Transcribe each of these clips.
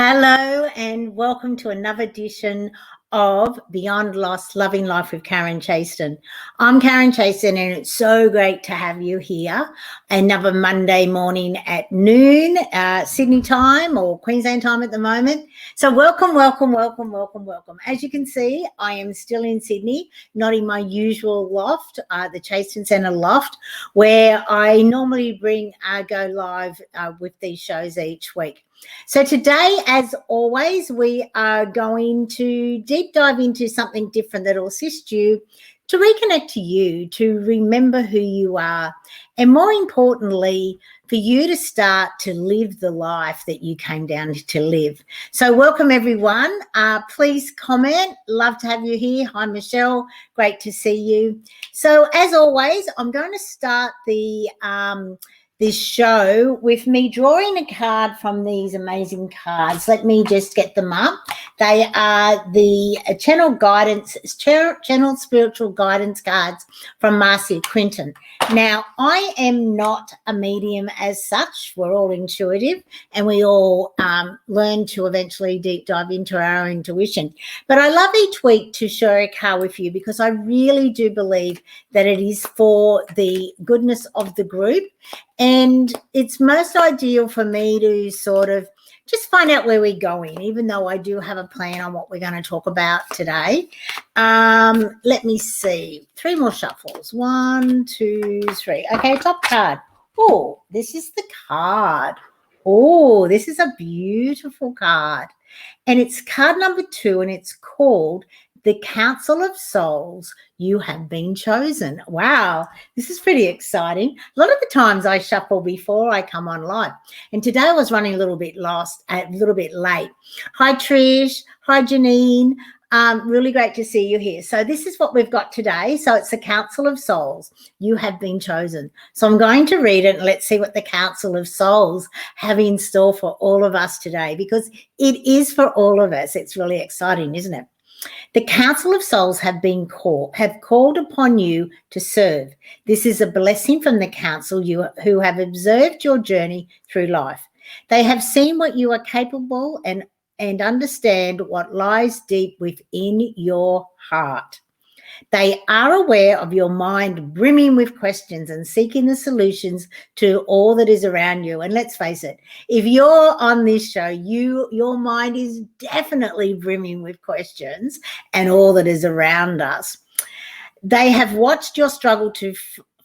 Hello and welcome to another edition of Beyond Lost, Loving Life with Karen Chaston. I'm Karen Chaston and it's so great to have you here. Another Monday morning at noon, Sydney time or Queensland time at the moment. So welcome. As you can see, I am still in Sydney, not in my usual loft, the Chaston Centre loft, where I normally go live with these shows each week. So today, as always, we are going to deep dive into something different that will assist you to reconnect to you, to remember who you are, and more importantly, for you to start to live the life that you came down to live. So welcome, everyone. Please comment. Love to have you here. Hi, Michelle. Great to see you. So as always, I'm going to start this show with me drawing a card from these amazing cards. Let me just get them up. They are the Channel Spiritual Guidance cards from Marcia Quinton. Now, I am not a medium as such. We're all intuitive and we all learn to eventually deep dive into our intuition. But I love each week to share a card with you because I really do believe that it is for the goodness of the group. And it's most ideal for me to sort of just find out where we're going, even though I do have a plan on what we're going to talk about today. Let me see. 3 more shuffles. 1, 2, 3. Okay, top card. Oh, this is the card. Oh, this is a beautiful card. And it's card number 2, and it's called The Council of Souls. You have been chosen. Wow, this is pretty exciting. A lot of the times I shuffle before I come on live. And today I was running a little bit late. Hi, Trish. Hi, Janine. Really great to see you here. So this is what we've got today. So it's the Council of Souls. You have been chosen. So I'm going to read it and let's see what the Council of Souls have in store for all of us today, because it is for all of us. It's really exciting, isn't it? The Council of Souls have called upon you to serve. This is a blessing from the Council who have observed your journey through life. They have seen what you are capable and understand what lies deep within your heart. They are aware of your mind brimming with questions and seeking the solutions to all that is around you. And let's face it, if you're on this show, your mind is definitely brimming with questions and all that is around us. They have watched your struggle to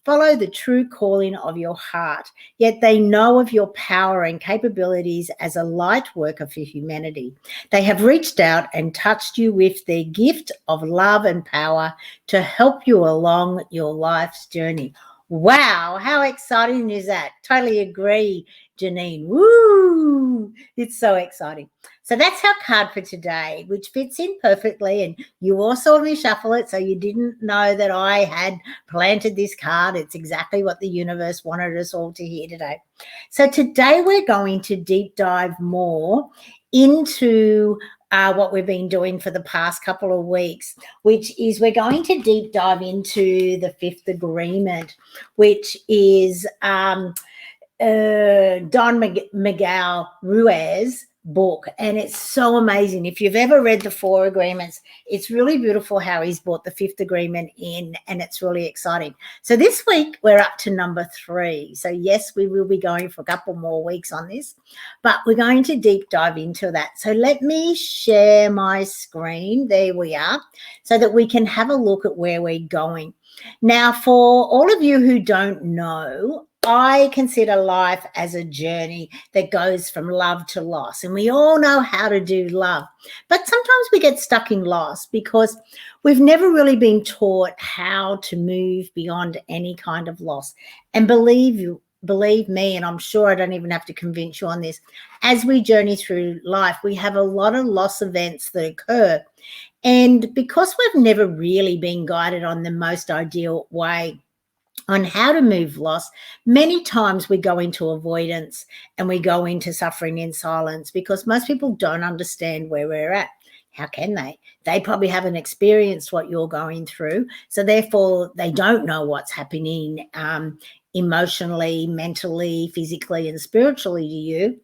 follow the true calling of your heart, yet they know of your power and capabilities as a light worker for humanity. They have reached out and touched you with their gift of love and power to help you along your life's journey. Wow, how exciting is that? Totally agree, Janine. Woo! It's so exciting. So that's our card for today, which fits in perfectly. And you all saw me shuffle it, so you didn't know that I had planted this card. It's exactly what the universe wanted us all to hear today. So today we're going to deep dive more into what we've been doing for the past couple of weeks, which is we're going to deep dive into the 5th agreement, which is Don Miguel Ruiz book, and it's so amazing. If you've ever read the 4 agreements, it's really beautiful how he's brought the 5th agreement in, and it's really exciting. So this week we're up to number 3. So yes, we will be going for a couple more weeks on this, but we're going to deep dive into that. So let me share my screen. There we are, so that we can have a look at where we're going. Now, for all of you who don't know, I consider life as a journey that goes from love to loss. And we all know how to do love. But sometimes we get stuck in loss because we've never really been taught how to move beyond any kind of loss. And believe me, and I'm sure I don't even have to convince you on this, as we journey through life, we have a lot of loss events that occur. And because we've never really been guided on the most ideal way on how to move loss, many times we go into avoidance and we go into suffering in silence because most people don't understand where we're at. How can they? They probably haven't experienced what you're going through, so therefore they don't know what's happening emotionally, mentally, physically, and spiritually to you.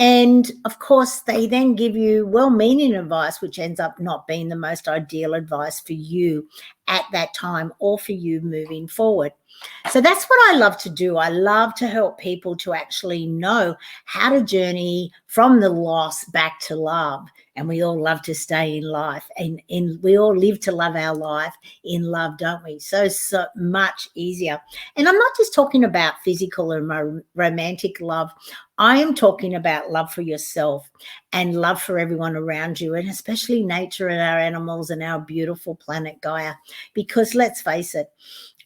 And of course, they then give you well-meaning advice, which ends up not being the most ideal advice for you at that time or for you moving forward. So that's what I love to do. I love to help people to actually know how to journey from the loss back to love. And we all love to stay in life, and we all live to love our life in love, don't we? So much easier. And I'm not just talking about physical and romantic love. I am talking about love for yourself and love for everyone around you, and especially nature and our animals and our beautiful planet Gaia. Because let's face it,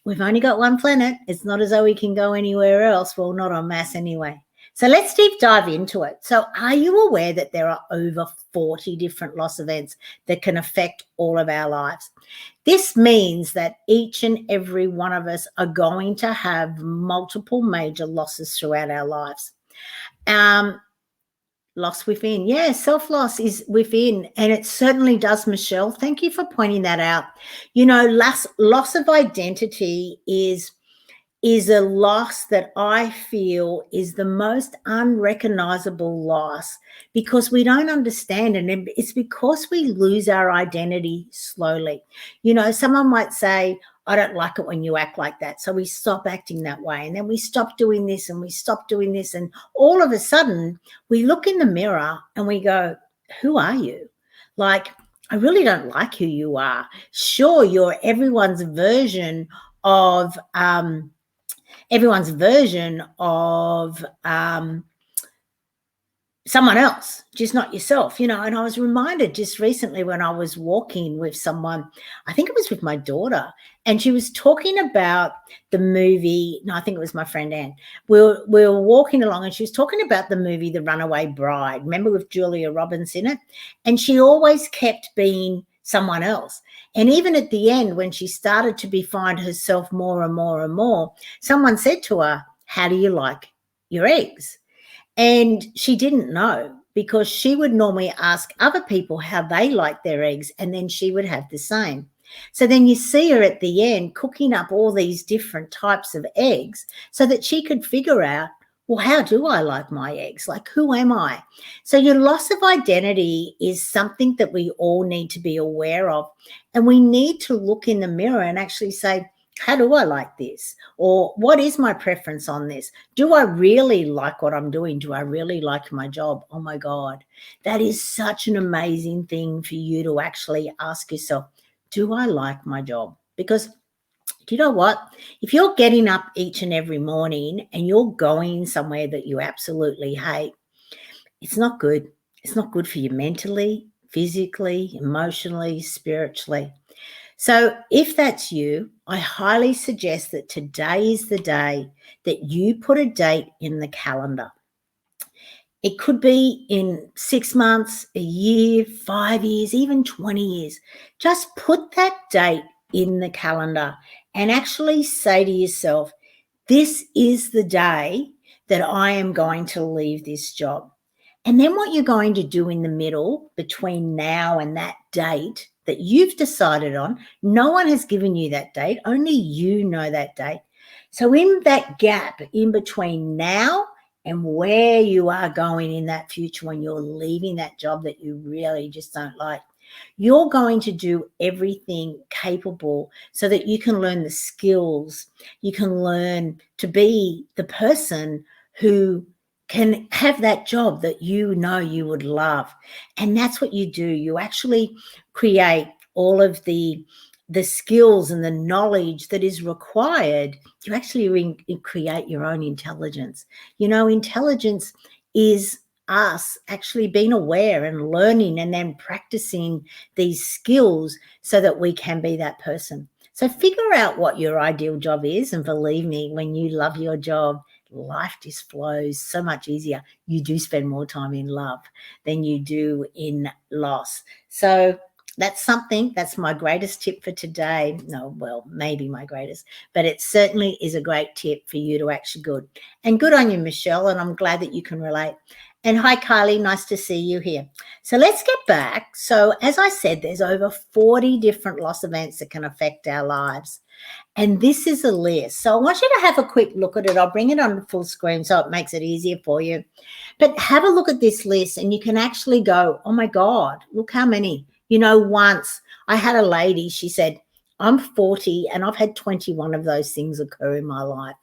we've only got one planet. It's not as though we can go anywhere else. Well, not en masse anyway. So let's deep dive into it. So are you aware that there are over 40 different loss events that can affect all of our lives? This means that each and every one of us are going to have multiple major losses throughout our lives. Loss within. Yeah, self-loss is within, and it certainly does, Michelle. Thank you for pointing that out. You know, loss of identity is a loss that I feel is the most unrecognizable loss, because we don't understand it. And it's because we lose our identity slowly. You know, someone might say, I don't like it when you act like that. So we stop acting that way. And then we stop doing this and we stop doing this. And all of a sudden we look in the mirror and we go, who are you? Like, I really don't like who you are. Sure, you're everyone's version of someone else, just not yourself, you know. And I was reminded just recently when I was walking with someone, I think it was with my daughter, and she was talking about the movie. No, I think it was my friend Anne. We were walking along and she was talking about the movie The Runaway Bride. Remember, with Julia Roberts in it? And she always kept being someone else. And even at the end, when she started to find herself more and more and more, someone said to her, how do you like your eggs? And she didn't know, because she would normally ask other people how they like their eggs, and then she would have the same. So then you see her at the end cooking up all these different types of eggs so that she could figure out, well, how do I like my eggs? Like, who am I? So your loss of identity is something that we all need to be aware of. And we need to look in the mirror and actually say, how do I like this? Or what is my preference on this? Do I really like what I'm doing? Do I really like my job? Oh my God, that is such an amazing thing for you to actually ask yourself, do I like my job? Because do you know what? If you're getting up each and every morning and you're going somewhere that you absolutely hate, it's not good. It's not good for you mentally, physically, emotionally, spiritually. So if that's you, I highly suggest that today is the day that you put a date in the calendar. It could be in 6 months, a year, 5 years, even 20 years. Just put that date in the calendar and actually say to yourself, this is the day that I am going to leave this job. And then what you're going to do in the middle between now and that date that you've decided on, no one has given you that date, only you know that date. So in that gap in between now and where you are going in that future, when you're leaving that job that you really just don't like, you're going to do everything capable so that you can learn the skills, you can learn to be the person who can have that job that you know you would love. And that's what you do. You actually create all of the skills and the knowledge that is required. You actually create your own intelligence. You know, intelligence is us actually being aware and learning and then practicing these skills so that we can be that person. So figure out what your ideal job is, and believe me, when you love your job, life just flows so much easier. You do spend more time in love than you do in loss. So that's my greatest tip for today. No, well, maybe my greatest, but it certainly is a great tip for you to actually good on you, Michelle. And I'm glad that you can relate. And hi, Kylie. Nice to see you here. So let's get back. So as I said, there's over 40 different loss events that can affect our lives. And this is a list. So I want you to have a quick look at it. I'll bring it on full screen so it makes it easier for you. But have a look at this list and you can actually go, oh my God, look how many. Once I had a lady, she said, I'm 40 and I've had 21 of those things occur in my life.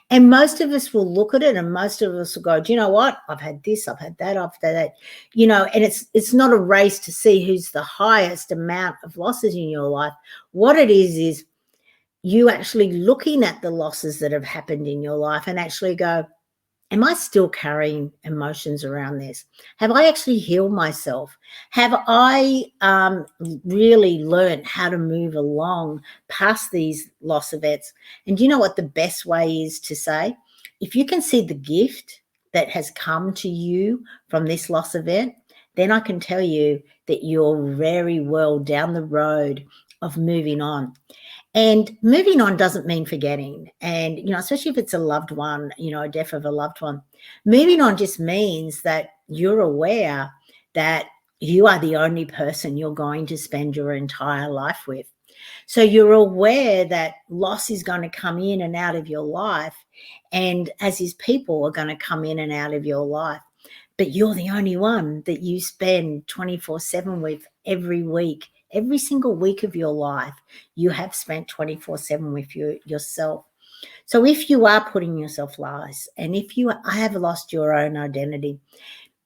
And most of us will look at it and most of us will go, do you know what? I've had this, I've had that, I've had that, and it's not a race to see who's the highest amount of losses in your life. What it is you actually looking at the losses that have happened in your life and actually go, am I still carrying emotions around this? Have I actually healed myself? Have I really learned how to move along past these loss events? And do you know what the best way is to say? If you can see the gift that has come to you from this loss event, then I can tell you that you're very well down the road of moving on. And moving on doesn't mean forgetting. And, especially if it's a loved one, a death of a loved one, moving on just means that you're aware that you are the only person you're going to spend your entire life with. So you're aware that loss is going to come in and out of your life. And as is people are going to come in and out of your life. But you're the only one that you spend 24/7 with every week. Every single week of your life, you have spent 24/7 with yourself. So if you are putting yourself last, and if you have lost your own identity,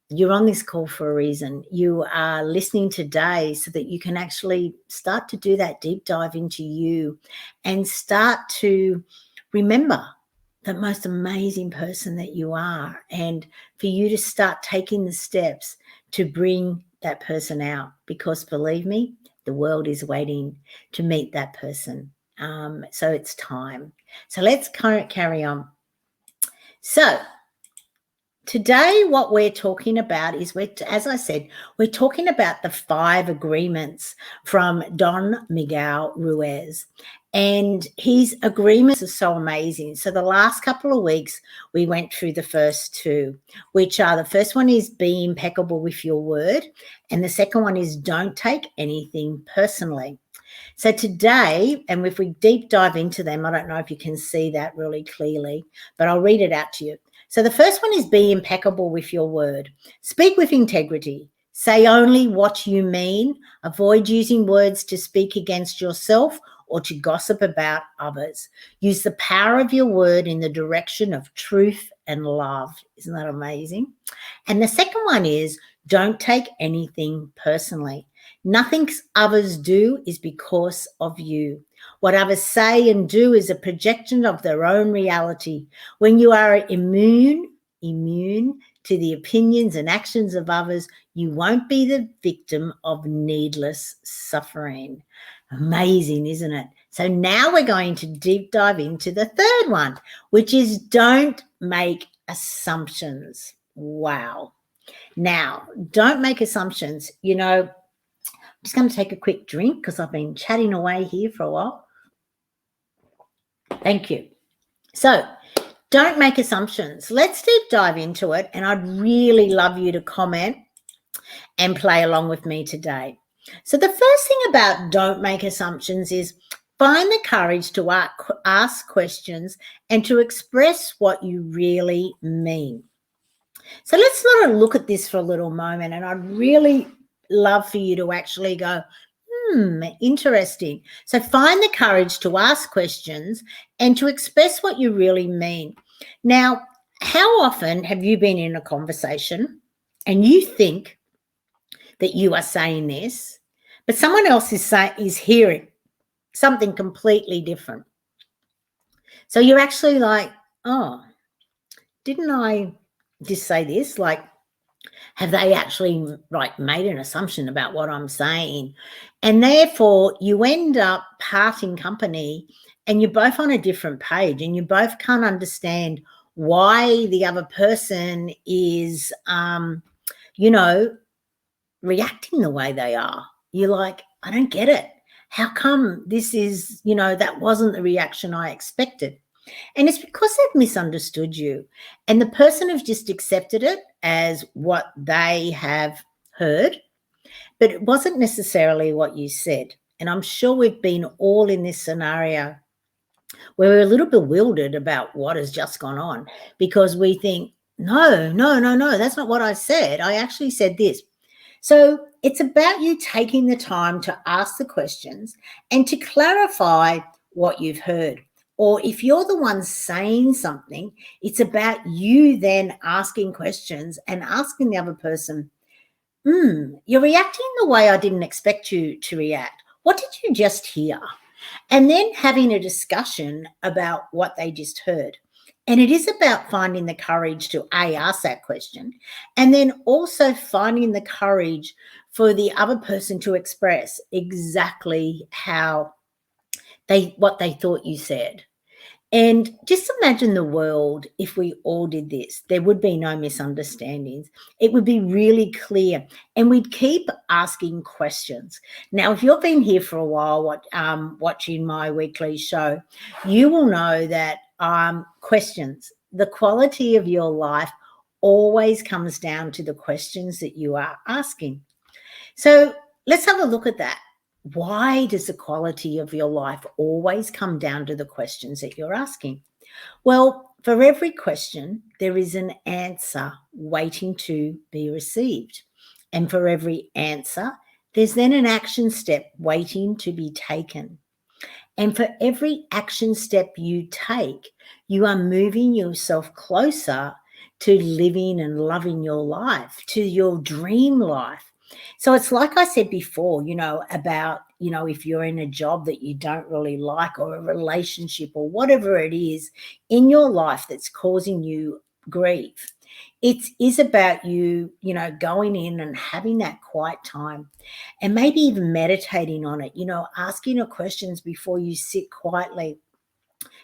you're on this call for a reason. You are listening today so that you can actually start to do that deep dive into you and start to remember the most amazing person that you are, and for you to start taking the steps to bring that person out, because believe me, the world is waiting to meet that person. So it's time. So let's carry on. So today what we're talking about is, as I said, we're talking about the 5 agreements from Don Miguel Ruiz. And his agreements are so amazing. So the last couple of weeks, we went through the first 2, which are, the first one is be impeccable with your word. And the second one is don't take anything personally. So today, and if we deep dive into them, I don't know if you can see that really clearly, but I'll read it out to you. So the first one is be impeccable with your word. Speak with integrity. Say only what you mean. Avoid using words to speak against yourself or to gossip about others. Use the power of your word in the direction of truth and love. Isn't that amazing? And the second one is don't take anything personally. Nothing others do is because of you. What others say and do is a projection of their own reality. When you are immune to the opinions and actions of others, you won't be the victim of needless suffering. Amazing, isn't it? So now we're going to deep dive into the third one, which is don't make assumptions. Wow. Now, don't make assumptions. I'm just going to take a quick drink because I've been chatting away here for a while. Thank you. So don't make assumptions. Let's deep dive into it. And I'd really love you to comment and play along with me today. So the first thing about don't make assumptions is find the courage to ask questions and to express what you really mean. So let's sort of look at this for a little moment, and I'd really love for you to actually go, interesting. So find the courage to ask questions and to express what you really mean. Now, how often have you been in a conversation and you think that you are saying this, but someone else is hearing something completely different? So you're actually like, oh, didn't I just say this? Like, have they actually made an assumption about what I'm saying? And therefore you end up parting company and you're both on a different page and you both can't understand why the other person is, reacting the way they are. You're like, I don't get it. How come this is, that wasn't the reaction I expected? And it's because they've misunderstood you. And the person has just accepted it as what they have heard, but it wasn't necessarily what you said. And I'm sure we've been all in this scenario where we're a little bewildered about what has just gone on because we think, no, no, no, no, that's not what I said. I actually said this. So it's about you taking the time to ask the questions and to clarify what you've heard. Or if you're the one saying something, it's about you then asking questions and asking the other person, you're reacting the way I didn't expect you to react. What did you just hear? And then having a discussion about what they just heard. And it is about finding the courage to ask that question, and then also finding the courage for the other person to express exactly what they thought you said. And just imagine the world if we all did this. There would be no misunderstandings. It would be really clear, and we'd keep asking questions. Now, if you've been here for a while, watching my weekly show, you will know that questions, the quality of your life always comes down to the questions that you are asking. So let's have a look at that. Why does the quality of your life always come down to the questions that you're asking? Well, for every question, there is an answer waiting to be received. And for every answer, there's then an action step waiting to be taken. And for every action step you take, you are moving yourself closer to living and loving your life, to your dream life. So it's like I said before, about, if you're in a job that you don't really like, or a relationship, or whatever it is in your life that's causing you grief. It is about you, going in and having that quiet time and maybe even meditating on it, asking your questions before you sit quietly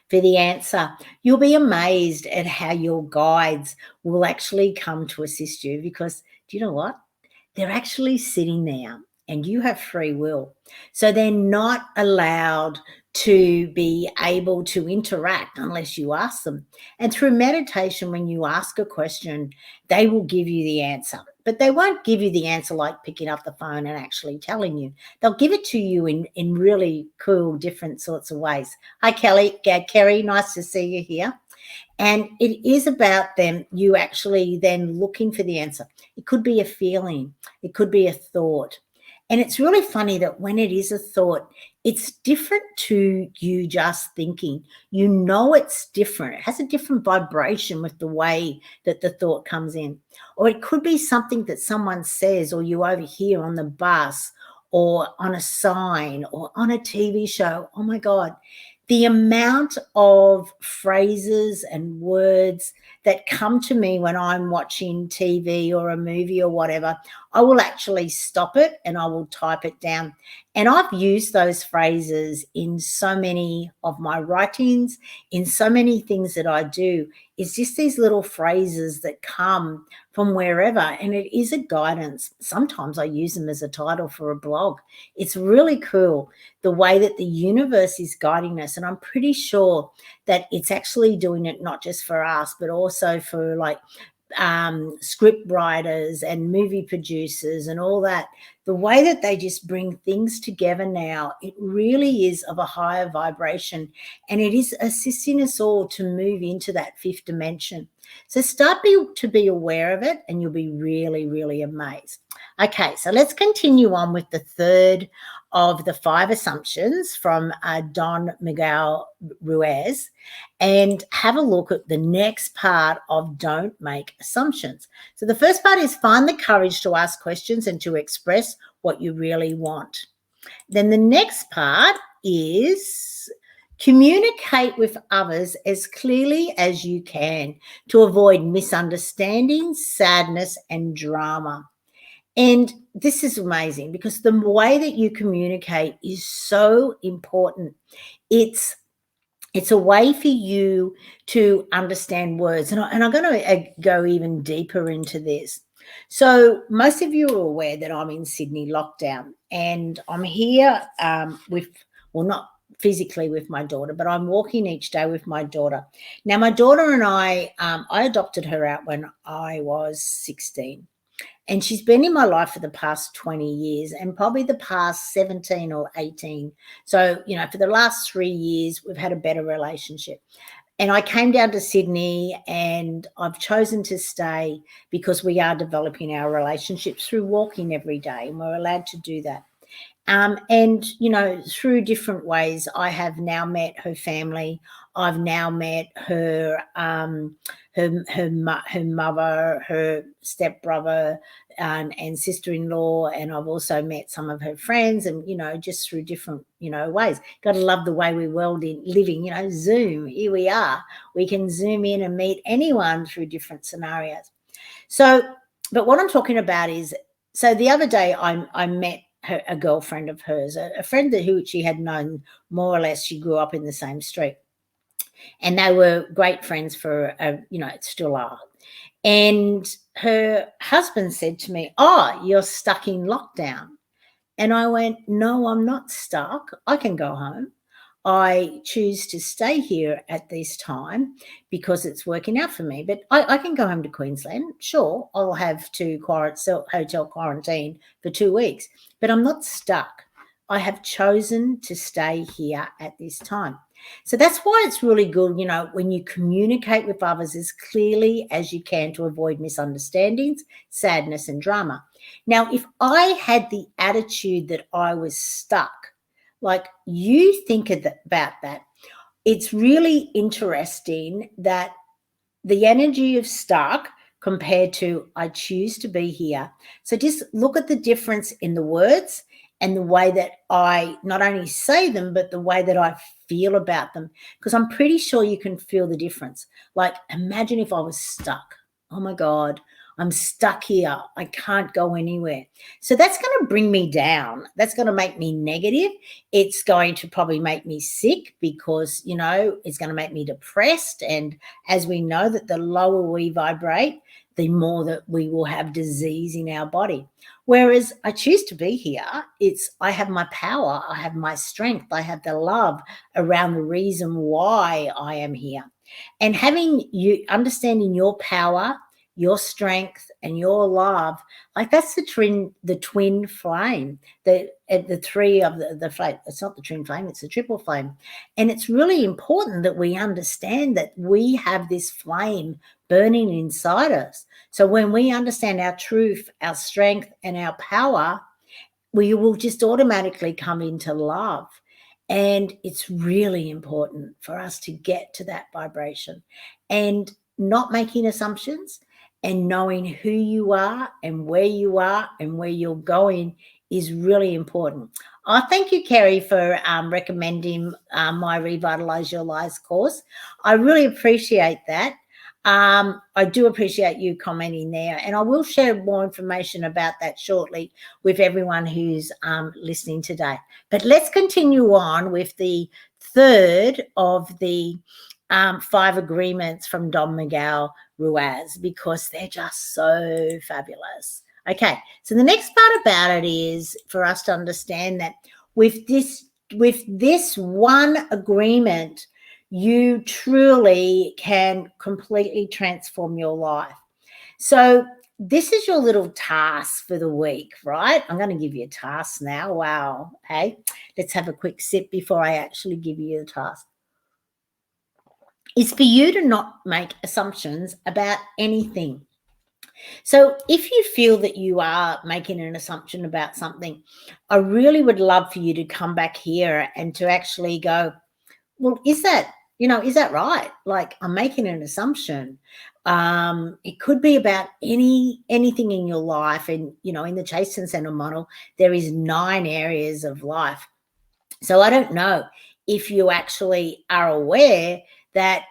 for the answer. You'll be amazed at how your guides will actually come to assist you, because do you know what? They're actually sitting there and you have free will. So they're not allowed to be able to interact unless you ask them. And through meditation, when you ask a question, they will give you the answer. But they won't give you the answer like picking up the phone and actually telling you. They'll give it to you in really cool, different sorts of ways. Hi, Kerry, nice to see you here. And it is about you actually then looking for the answer. It could be a feeling, it could be a thought. And it's really funny that when it is a thought, it's different to you just thinking. It's different. It has a different vibration with the way that the thought comes in. Or it could be something that someone says, or you overhear on the bus, or on a sign, or on a TV show. Oh my God. The amount of phrases and words that come to me when I'm watching TV or a movie or whatever, I will actually stop it and I will type it down. And I've used those phrases in so many of my writings, in so many things that I do. It's just these little phrases that come from wherever, and it is a guidance. Sometimes I use them as a title for a blog. It's really cool the way that the universe is guiding us. And I'm pretty sure that it's actually doing it not just for us, but also for script writers and movie producers and all that. The way that they just bring things together now, it really is of a higher vibration, and it is assisting us all to move into that fifth dimension. So to be aware of it, and you'll be really, really amazed. Okay, so let's continue on with the third of the 5 assumptions from Don Miguel Ruiz, and have a look at the next part of don't make assumptions. So the first part is find the courage to ask questions and to express what you really want. Then the next part is communicate with others as clearly as you can to avoid misunderstandings, sadness, and drama. And this is amazing because the way that you communicate is so important. It's a way for you to understand words. And I'm going to go even deeper into this. So most of you are aware that I'm in Sydney lockdown, and I'm here not physically with my daughter, but I'm walking each day with my daughter. Now, my daughter and I adopted her out when I was 16. And she's been in my life for the past 20 years and probably the past 17 or 18. So, for the last 3 years, we've had a better relationship. And I came down to Sydney and I've chosen to stay because we are developing our relationships through walking every day, and we're allowed to do that. And through different ways, I have now met her family. I've now met her mother, her stepbrother, and sister-in-law, and I've also met some of her friends, and just through different ways. Got to love the way we're living. Zoom. Here we are. We can zoom in and meet anyone through different scenarios. So, but what I'm talking about is, so the other day I met a girlfriend of hers, a friend who she had known more or less. She grew up in the same street, and they were great friends for, still are. And her husband said to me, "Oh, you're stuck in lockdown." And I went, "No, I'm not stuck. I can go home. I choose to stay here at this time because it's working out for me. But I can go home to Queensland. Sure, I'll have to hotel quarantine for 2 weeks, but I'm not stuck. I have chosen to stay here at this time." So that's why it's really good, when you communicate with others as clearly as you can to avoid misunderstandings, sadness, and drama. Now, if I had the attitude that I was stuck, like you think about that, it's really interesting that the energy of stuck compared to I choose to be here. So just look at the difference in the words and the way that I not only say them, but the way that I feel about them, because I'm pretty sure you can feel the difference. Like, imagine if I was stuck. Oh my God, I'm stuck here. I can't go anywhere. So that's going to bring me down. That's going to make me negative. It's going to probably make me sick because, it's going to make me depressed. And as we know that the lower we vibrate, the more that we will have disease in our body. Whereas I choose to be here, I have my power, I have my strength, I have the love around the reason why I am here. And having you understanding your power, your strength, and your love, like that's the twin flame, the three of the flame. It's not the twin flame, it's the triple flame. And it's really important that we understand that we have this flame burning inside us. So when we understand our truth, our strength, and our power, we will just automatically come into love. And it's really important for us to get to that vibration and not making assumptions, and knowing who you are and where you're going is really important. Thank you, Kerry, for recommending my Revitalize Your Lives course. I really appreciate that. I do appreciate you commenting there, and I will share more information about that shortly with everyone who's listening today. But let's continue on with the third of the 5 agreements from Don Miguel Ruiz, because they're just so fabulous. Okay, so the next part about it is for us to understand that with this one agreement, you truly can completely transform your life. So this is your little task for the week, right? I'm going to give you a task now. Wow. Hey, let's have a quick sip before I actually give you the task. Is for you to not make assumptions about anything. So if you feel that you are making an assumption about something, I really would love for you to come back here and to actually go, well, is that right? Like, I'm making an assumption. It could be about anything in your life. And, in the Chaston Center model, there is 9 areas of life. So I don't know if you actually are aware that,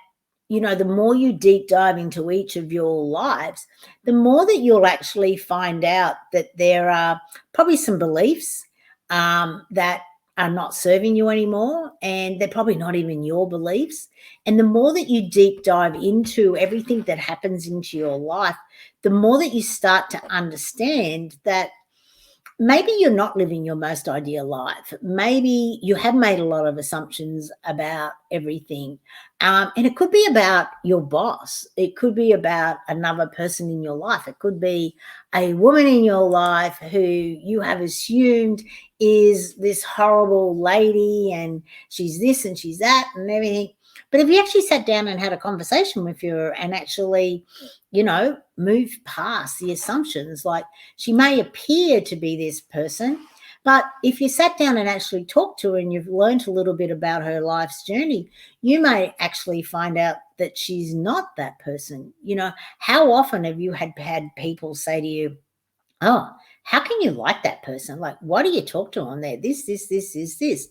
the more you deep dive into each of your lives, the more that you'll actually find out that there are probably some beliefs that are not serving you anymore, and they're probably not even your beliefs. And the more that you deep dive into everything that happens into your life, the more that you start to understand that maybe you're not living your most ideal life. Maybe you have made a lot of assumptions about everything. And it could be about your boss. It could be about another person in your life. It could be a woman in your life who you have assumed is this horrible lady and she's this and she's that and everything. But if you actually sat down and had a conversation with her and actually, move past the assumptions, like, she may appear to be this person, but if you sat down and actually talked to her and you've learned a little bit about her life's journey, you may actually find out that she's not that person. How often have you had people say to you, "Oh, how can you like that person? Like, why do you talk to them? They're this."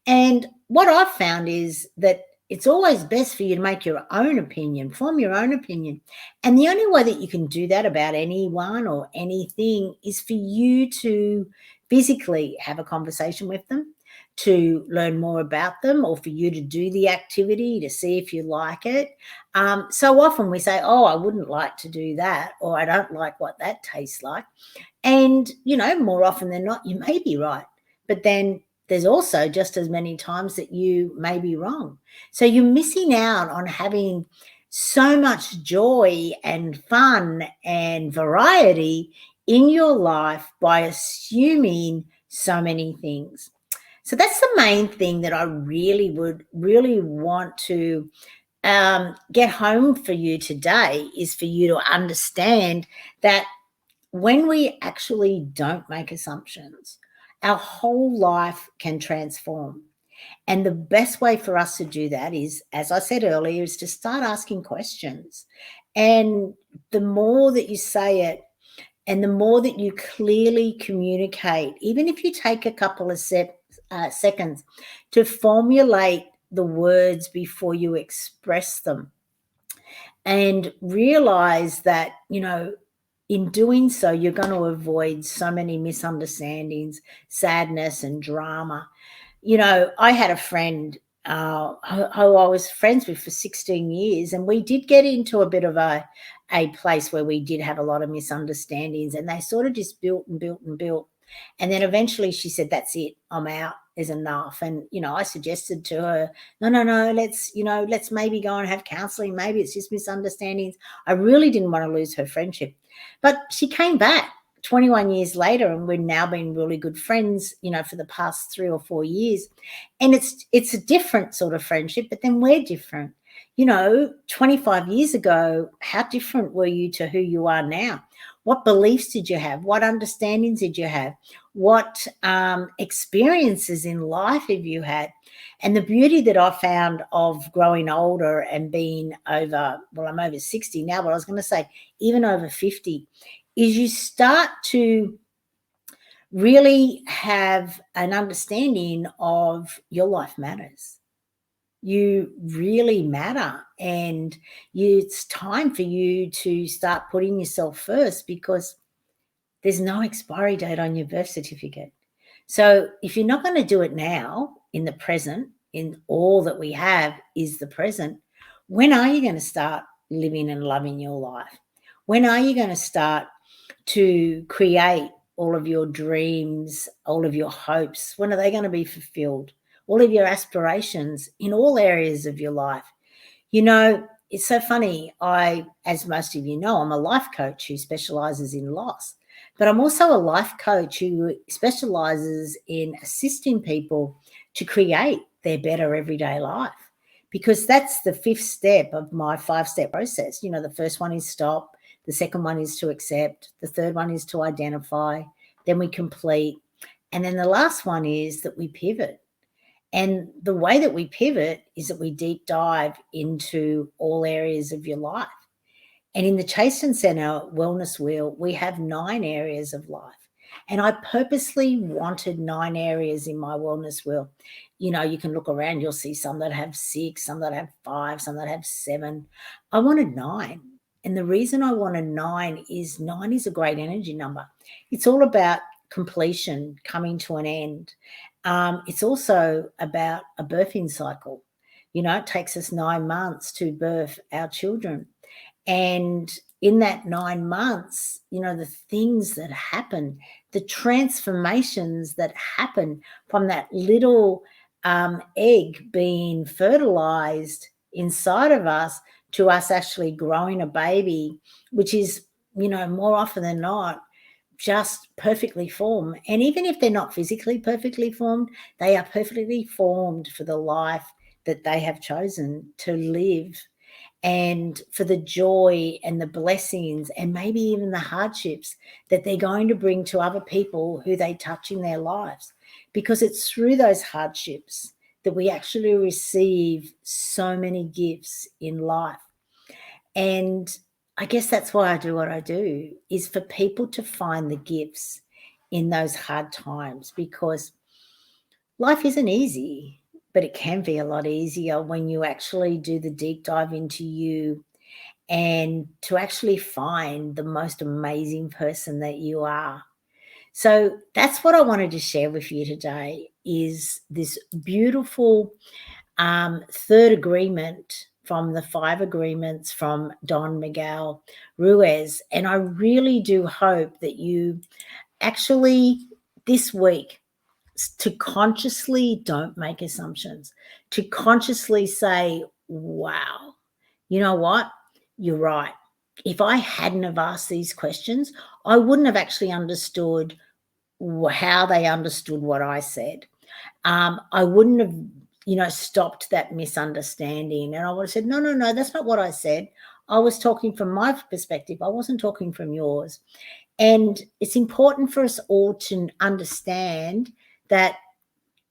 And what I've found is that it's always best for you to make your own opinion, form your own opinion. And the only way that you can do that about anyone or anything is for you to physically have a conversation with them, to learn more about them, or for you to do the activity to see if you like it. So often we say, "Oh, I wouldn't like to do that," or "I don't like what that tastes like." And, more often than not, you may be right. But then there's also just as many times that you may be wrong. So you're missing out on having so much joy and fun and variety in your life by assuming so many things. So that's the main thing that I really want to get home for you today, is for you to understand that when we actually don't make assumptions, our whole life can transform. And the best way for us to do that is, as I said earlier, is to start asking questions. And the more that you say it, and the more that you clearly communicate, even if you take a couple of seconds to formulate the words before you express them, and realize that, in doing so, you're going to avoid so many misunderstandings, sadness, and drama. I had a friend who I was friends with for 16 years, and we did get into a bit of a place where we did have a lot of misunderstandings, and they sort of just built and built and built. And then eventually she said, "That's it, I'm out, there's enough." And, I suggested to her, no, let's maybe go and have counseling. Maybe it's just misunderstandings. I really didn't want to lose her friendship. But she came back 21 years later, and we've now been really good friends, for the past 3 or 4 years. And it's a different sort of friendship, but then we're different. 25 years ago, how different were you to who you are now? What beliefs did you have? What understandings did you have? What experiences in life have you had? And the beauty that I found of growing older and being I'm over 60 now, but I was going to say even over 50, is you start to really have an understanding of your life matters. You really matter, and it's time for you to start putting yourself first, because there's no expiry date on your birth certificate. So if you're not going to do it now, in the present, in all that we have is the present, when are you going to start living and loving your life? When are you going to start to create all of your dreams, all of your hopes? When are they going to be fulfilled? All of your aspirations in all areas of your life. It's so funny. As most of you know, I'm a life coach who specializes in loss, but I'm also a life coach who specializes in assisting people to create their better everyday life, because that's the 5th step of my 5-step process. The first one is stop. The second one is to accept. The third one is to identify. Then we complete. And then the last one is that we pivot. And the way that we pivot is that we deep dive into all areas of your life. And in the Chaston Centre Wellness Wheel, we have 9 areas of life. And I purposely wanted 9 areas in my wellness wheel. You can look around, you'll see some that have 6, some that have 5, some that have 7. I wanted 9. And the reason I wanted 9 is 9 is a great energy number. It's all about completion, coming to an end. It's also about a birthing cycle. It takes us 9 months to birth our children. And in that 9 months, the things that happen, the transformations that happen from that little egg being fertilized inside of us to us actually growing a baby, which is, more often than not, just perfectly formed. And even if they're not physically perfectly formed, they are perfectly formed for the life that they have chosen to live, and for the joy and the blessings and maybe even the hardships that they're going to bring to other people who they touch in their lives. Because it's through those hardships that we actually receive so many gifts in life. And I guess that's why I do what I do, is for people to find the gifts in those hard times, because life isn't easy, but it can be a lot easier when you actually do the deep dive into you and to actually find the most amazing person that you are. So that's what I wanted to share with you today, is this beautiful third agreement from the 5 agreements from Don Miguel Ruiz. And I really do hope that you actually this week to consciously don't make assumptions, to consciously say, wow, you know what? You're right. If I hadn't have asked these questions, I wouldn't have actually understood how they understood what I said. I wouldn't have, stopped that misunderstanding. And I would have said, no, no, no, that's not what I said. I was talking from my perspective. I wasn't talking from yours. And it's important for us all to understand that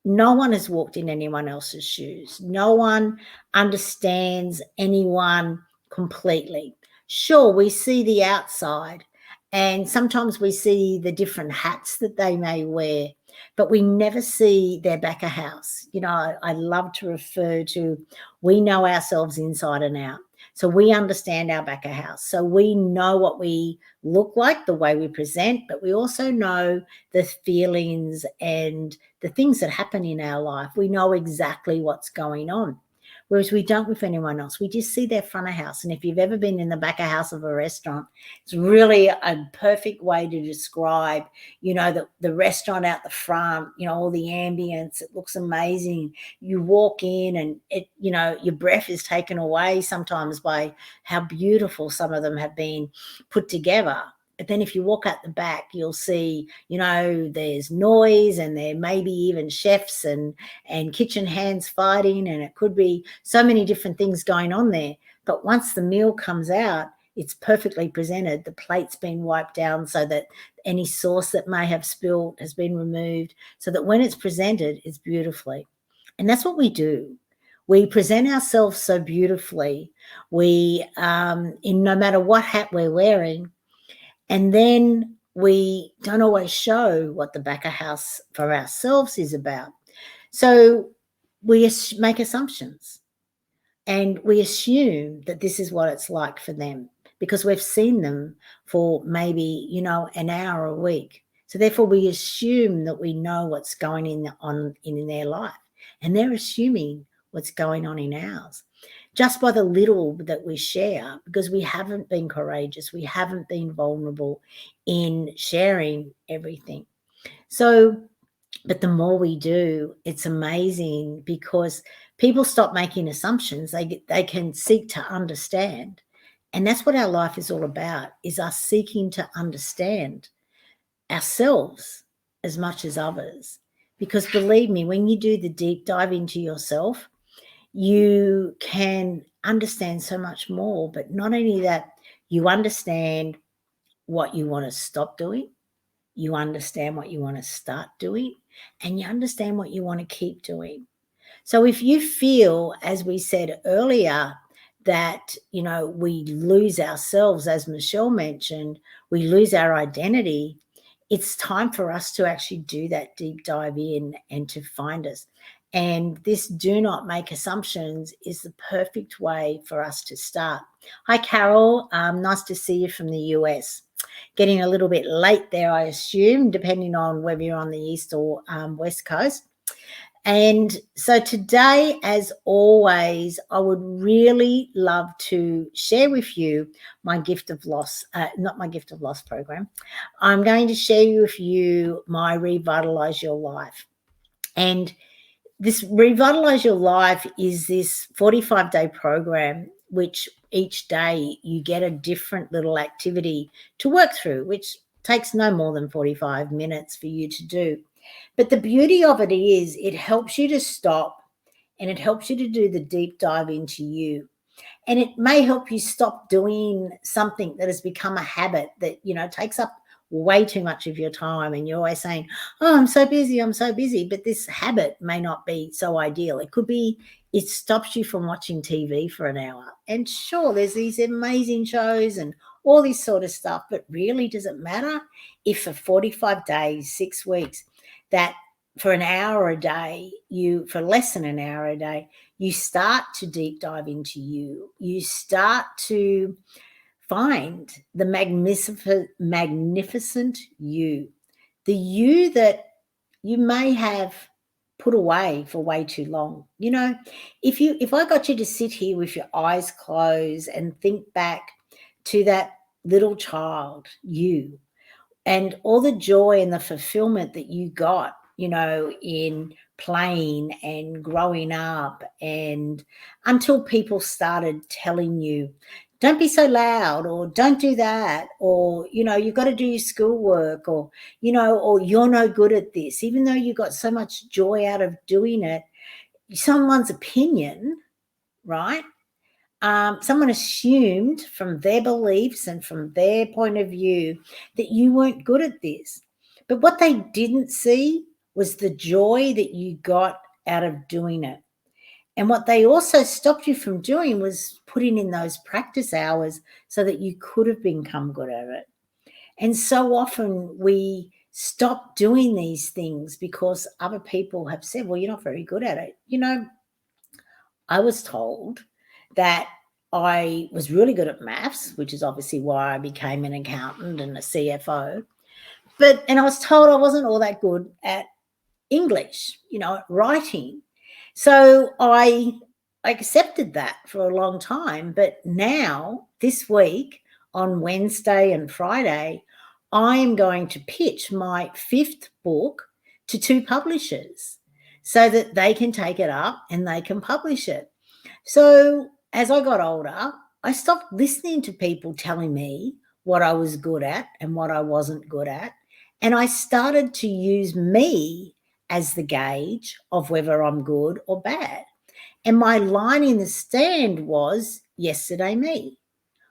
no one has walked in anyone else's shoes. No one understands anyone completely. Sure, we see the outside, and sometimes we see the different hats that they may wear, but we never see their back of house. I love to refer to, we know ourselves inside and out. So we understand our back of house. So we know what we look like, the way we present, but we also know the feelings and the things that happen in our life. We know exactly what's going on, whereas we don't with anyone else. We just see their front of house. And if you've ever been in the back of house of a restaurant, it's really a perfect way to describe, the restaurant out the front, all the ambience. It looks amazing. You walk in and your breath is taken away sometimes by how beautiful some of them have been put together. But then if you walk out the back, you'll see, there's noise, and there may be even chefs and kitchen hands fighting, and it could be so many different things going on there. But once the meal comes out, it's perfectly presented. The plate's been wiped down so that any sauce that may have spilled has been removed, so that when it's presented, it's beautifully. And that's what we do. We present ourselves so beautifully. We, in no matter what hat we're wearing, and then we don't always show what the back of house for ourselves is about. So we make assumptions, and we assume that this is what it's like for them because we've seen them for maybe, an hour a week. So therefore we assume that we know what's going on in their life, and they're assuming what's going on in ours, just by the little that we share, because we haven't been courageous. We haven't been vulnerable in sharing everything. So, but the more we do, it's amazing, because people stop making assumptions. They can seek to understand. And that's what our life is all about, is us seeking to understand ourselves as much as others. Because believe me, when you do the deep dive into yourself, you can understand so much more. But not only that, you understand what you want to stop doing, you understand what you want to start doing, and you understand what you want to keep doing. So if you feel, as we said earlier, that, we lose ourselves, as Michelle mentioned, we lose our identity, it's time for us to actually do that deep dive in and to find us. And this do not make assumptions is the perfect way for us to start. Hi, Carol. Nice to see you from the US. Getting a little bit late there, I assume, depending on whether you're on the East or West Coast. And so today, as always, I would really love to share with you my gift of loss, not my gift of loss program. I'm going to share with you my Revitalize Your Life. And this Revitalize Your Life is this 45-day program, which each day you get a different little activity to work through, which takes no more than 45 minutes for you to do. But the beauty of it is it helps you to stop and it helps you to do the deep dive into you. And it may help you stop doing something that has become a habit that, takes up way too much of your time. And you're always saying, oh, I'm so busy, I'm so busy. But this habit may not be so ideal. It could be it stops you from watching TV for an hour. And sure, there's these amazing shows and all this sort of stuff. But really, does it matter if for 45 days, 6 weeks, that for an hour a day, for less than an hour a day, you start to deep dive into you. You start to find the magnificent you, the you that you may have put away for way too long. If I got you to sit here with your eyes closed and think back to that little child, you, and all the joy and the fulfillment that you got, in playing and growing up, and until people started telling you, don't be so loud, or don't do that, or, you've got to do your schoolwork, or, or you're no good at this, even though you got so much joy out of doing it, someone's opinion, right? Someone assumed from their beliefs and from their point of view that you weren't good at this. But what they didn't see was the joy that you got out of doing it. And what they also stopped you from doing was putting in those practice hours so that you could have become good at it. And so often we stop doing these things because other people have said, well, you're not very good at it. I was told that I was really good at maths, which is obviously why I became an accountant and a CFO. And I was told I wasn't all that good at English, writing. So I accepted that for a long time. But now, this week, on Wednesday and Friday, I am going to pitch my 5th book to 2 publishers so that they can take it up and they can publish it. So as I got older, I stopped listening to people telling me what I was good at and what I wasn't good at. And I started to use me as the gauge of whether I'm good or bad. And my line in the stand was yesterday me.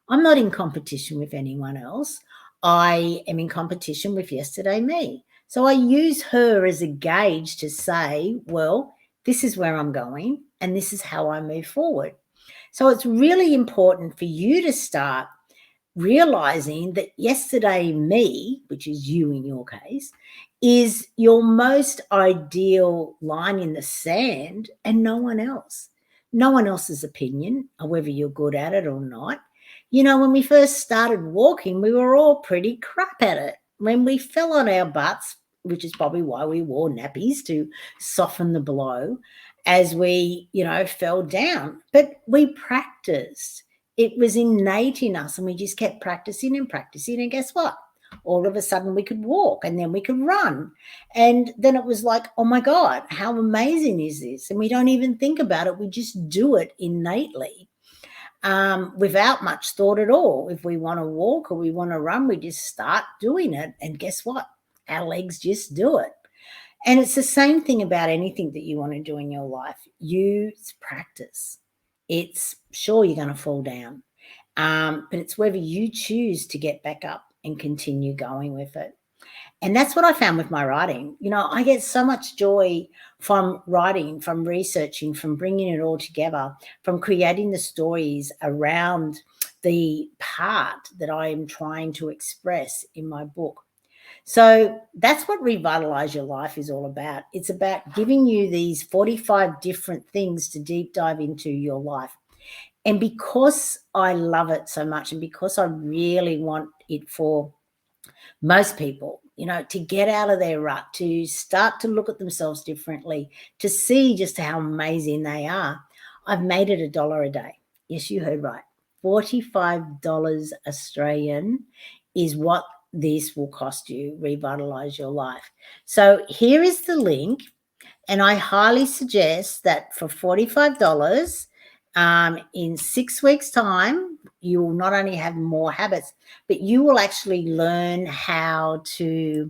I'm not in competition with anyone else. I am in competition with yesterday me. So I use her as a gauge to say, well, this is where I'm going and this is how I move forward. So it's really important for you to start realizing that yesterday me, which is you in your case, is your most ideal line in the sand and no one else. No one else's opinion, or whether you're good at it or not. When we first started walking, we were all pretty crap at it. When we fell on our butts, which is probably why we wore nappies to soften the blow as we, fell down. But we practiced. It was innate in us and we just kept practicing and practicing. And guess what? All of a sudden we could walk and then we could run. And then it was like, oh my God, how amazing is this? And we don't even think about it. We just do it innately without much thought at all. If we want to walk or we want to run, we just start doing it. And guess what? Our legs just do it. And it's the same thing about anything that you want to do in your life. Use practice. It's sure you're going to fall down, but it's whether you choose to get back up and continue going with it. And that's what I found with my writing. I get so much joy from writing, from researching, from bringing it all together, from creating the stories around the part that I am trying to express in my book. So that's what Revitalize Your Life is all about. It's about giving you these 45 different things to deep dive into your life. And because I love it so much and because I really want it for most people, to get out of their rut, to start to look at themselves differently, to see just how amazing they are, I've made it $1 a day. Yes, you heard right. $45 Australian is what this will cost you, revitalize your life. So here is the link. And I highly suggest that for $45, in 6 weeks' time, you will not only have more habits, but you will actually learn how to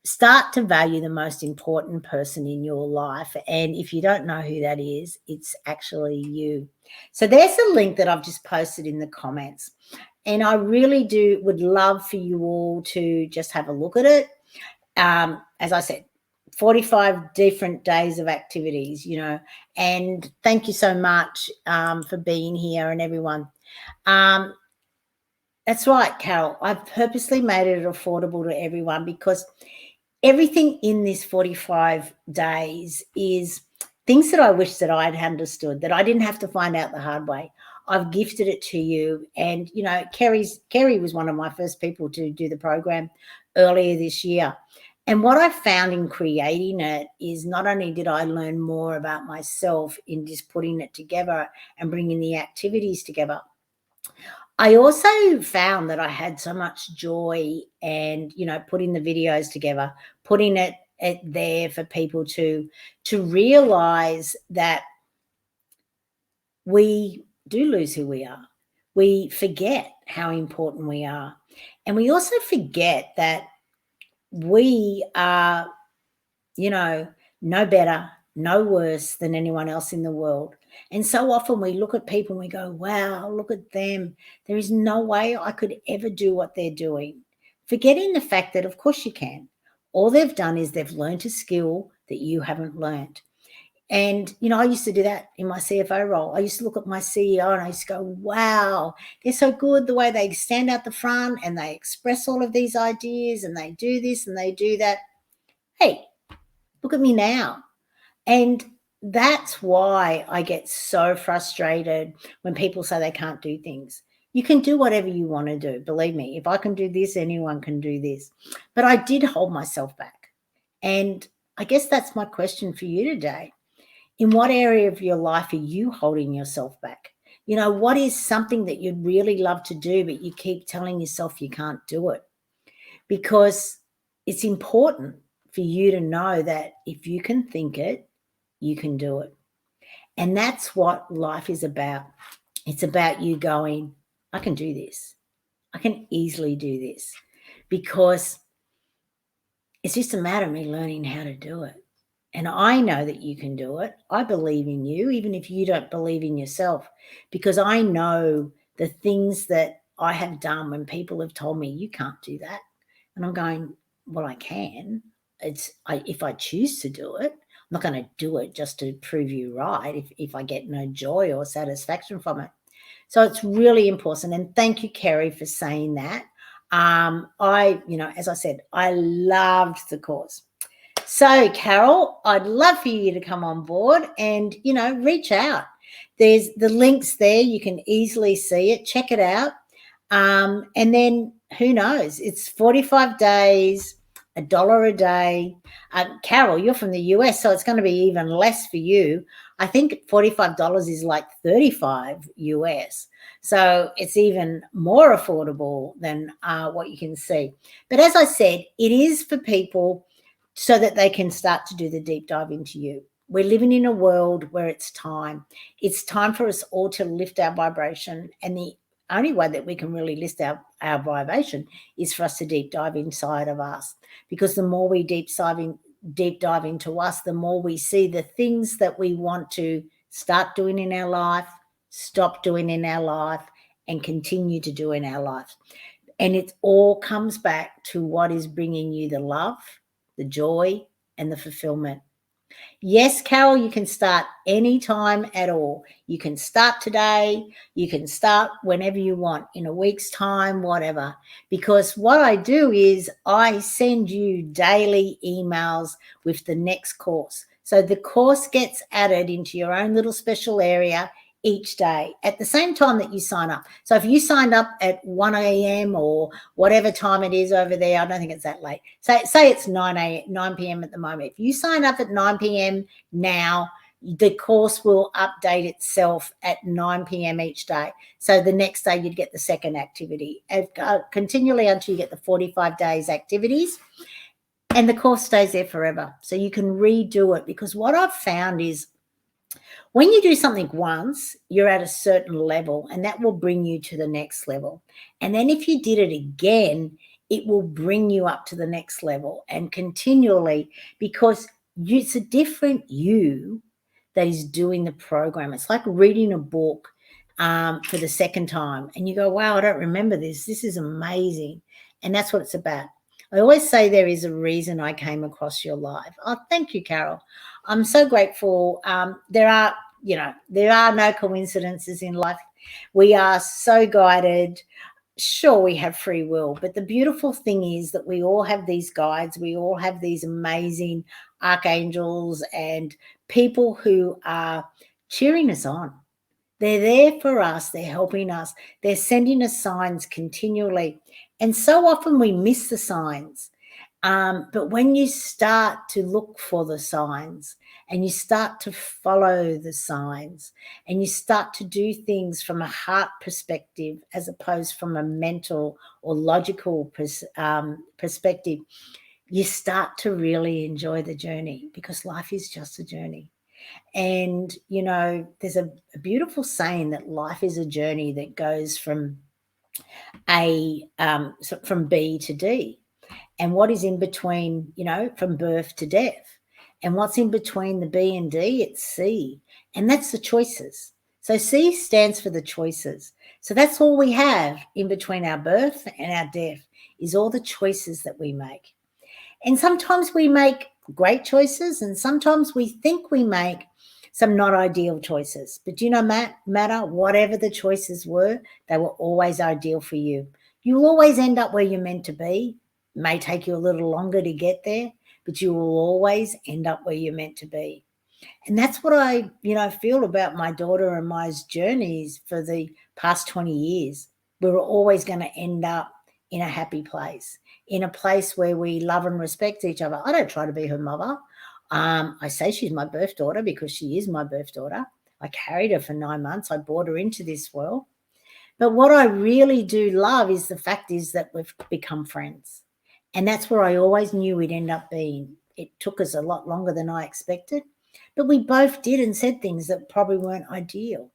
start to value the most important person in your life. And if you don't know who that is, it's actually you. So there's a link that I've just posted in the comments. And I really would love for you all to just have a look at it. As I said, 45 different days of activities, and thank you so much for being here and everyone. That's right, Carol. I've purposely made it affordable to everyone because everything in this 45 days is things that I wish that I'd understood, that I didn't have to find out the hard way. I've gifted it to you. And, Kerry was one of my first people to do the program earlier this year. And what I found in creating it is not only did I learn more about myself in just putting it together and bringing the activities together, I also found that I had so much joy and, putting the videos together, putting it there for people to realize that we do lose who we are. We forget how important we are. And we also forget that we are, no better, no worse than anyone else in the world. And so often we look at people and we go, wow, look at them. There is no way I could ever do what they're doing. Forgetting the fact that, of course, you can. All they've done is they've learned a skill that you haven't learned. And, I used to do that in my CFO role. I used to look at my CEO and I used to go, wow, they're so good the way they stand out the front and they express all of these ideas and they do this and they do that. Hey, look at me now. And that's why I get so frustrated when people say they can't do things. You can do whatever you want to do. Believe me, if I can do this, anyone can do this. But I did hold myself back. And I guess that's my question for you today. In what area of your life are you holding yourself back? What is something that you'd really love to do, but you keep telling yourself you can't do it? Because it's important for you to know that if you can think it, you can do it. And that's what life is about. It's about you going, I can do this. I can easily do this, because it's just a matter of me learning how to do it. And I know that you can do it. I believe in you, even if you don't believe in yourself, because I know the things that I have done when people have told me, you can't do that. And I'm going, well, I can. If I choose to do it. I'm not going to do it just to prove you right if I get no joy or satisfaction from it. So it's really important. And thank you, Kerry, for saying that. As I said, I loved the course. So, Carol, I'd love for you to come on board and, reach out. There's the links there. You can easily see it. Check it out. And then who knows? It's 45 days, $1 a day. Carol, you're from the US, so it's going to be even less for you. I think $45 is like 35 US. So it's even more affordable than what you can see. But as I said, it is for people so that they can start to do the deep dive into you. We're living in a world where it's time. It's time for us all to lift our vibration. And the only way that we can really lift our vibration is for us to deep dive inside of us. Because the more we deep dive into us, the more we see the things that we want to start doing in our life, stop doing in our life, and continue to do in our life. And it all comes back to what is bringing you the love, the joy, and the fulfillment. Yes, Carol, you can start anytime at all. You can start today. You can start whenever you want, in a week's time, whatever. Because what I do is I send you daily emails with the next course. So the course gets added into your own little special area each day at the same time that you sign up. So if you signed up at 1 a.m. or whatever time it is over there, I don't think it's that late. Say it's 9 p.m. at the moment. If you sign up at 9 p.m. now, the course will update itself at 9 p.m. each day. So the next day you'd get the second activity, continually until you get the 45 days activities. And the course stays there forever. So you can redo it, because what I've found is when you do something once, you're at a certain level, and that will bring you to the next level. And then if you did it again, it will bring you up to the next level, and continually, because it's a different you that is doing the program. It's like reading a book for the second time, and you go, wow, I don't remember this. This is amazing. And that's what it's about. I always say there is a reason I came across your live. Oh, thank you, Carol. I'm so grateful. There are no coincidences in life. We are so guided. Sure, we have free will, but the beautiful thing is that we all have these guides. We all have these amazing archangels and people who are cheering us on. They're there for us. They're helping us. They're sending us signs continually. And so often we miss the signs. But when you start to look for the signs, and you start to follow the signs, and you start to do things from a heart perspective as opposed from a mental or logical perspective, you start to really enjoy the journey, because life is just a journey. And, there's a beautiful saying that life is a journey that goes from from B to D. And what is in between, from birth to death. And what's in between the B and D, it's C. And that's the choices. So C stands for the choices. So that's all we have in between our birth and our death, is all the choices that we make. And sometimes we make great choices, and sometimes we think we make some not ideal choices. But matter whatever the choices were, they were always ideal for you. You'll always end up where you're meant to be. It may take you a little longer to get there, but you will always end up where you're meant to be. And that's what I, feel about my daughter and my journeys for the past 20 years. We were always going to end up in a happy place, in a place where we love and respect each other. I don't try to be her mother. I say she's my birth daughter because she is my birth daughter. I carried her for 9 months. I brought her into this world. But what I really do love is the fact is that we've become friends. And that's where I always knew we'd end up being. It took us a lot longer than I expected, but we both did and said things that probably weren't ideal.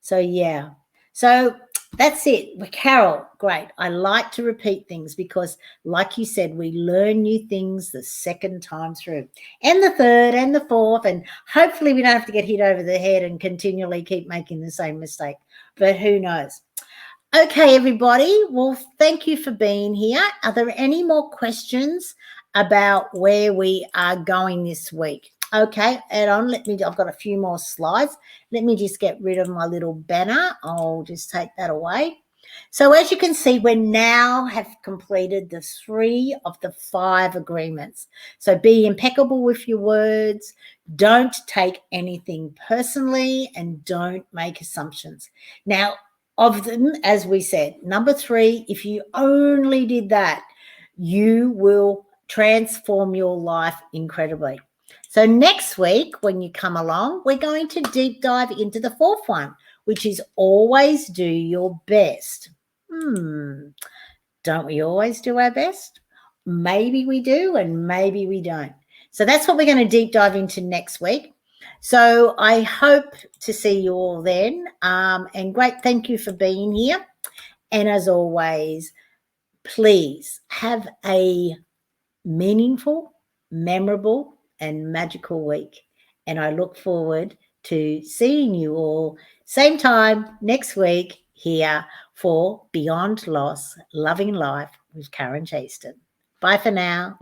So, yeah. So that's it. Well, Carol, great. I like to repeat things because, like you said, we learn new things the second time through, and the third and the fourth, and hopefully we don't have to get hit over the head and continually keep making the same mistake. But who knows? Okay, everybody. Well, thank you for being here. Are there any more questions about where we are going this week? Okay, I've got a few more slides. Let me just get rid of my little banner. I'll just take that away. So as you can see, we now have completed the 3 of the 5 agreements. So be impeccable with your words. Don't take anything personally, and don't make assumptions. Now, of them, as we said, number 3, if you only did that, you will transform your life incredibly. So next week, when you come along, we're going to deep dive into the 4th one, which is always do your best. Don't we always do our best? Maybe we do, and maybe we don't. So that's what we're going to deep dive into next week. So I hope to see you all then. And great, thank you for being here. And as always, please have a meaningful, memorable, and magical week. And I look forward to seeing you all same time next week here for Beyond Loss, Loving Life with Karen Chaston. Bye for now.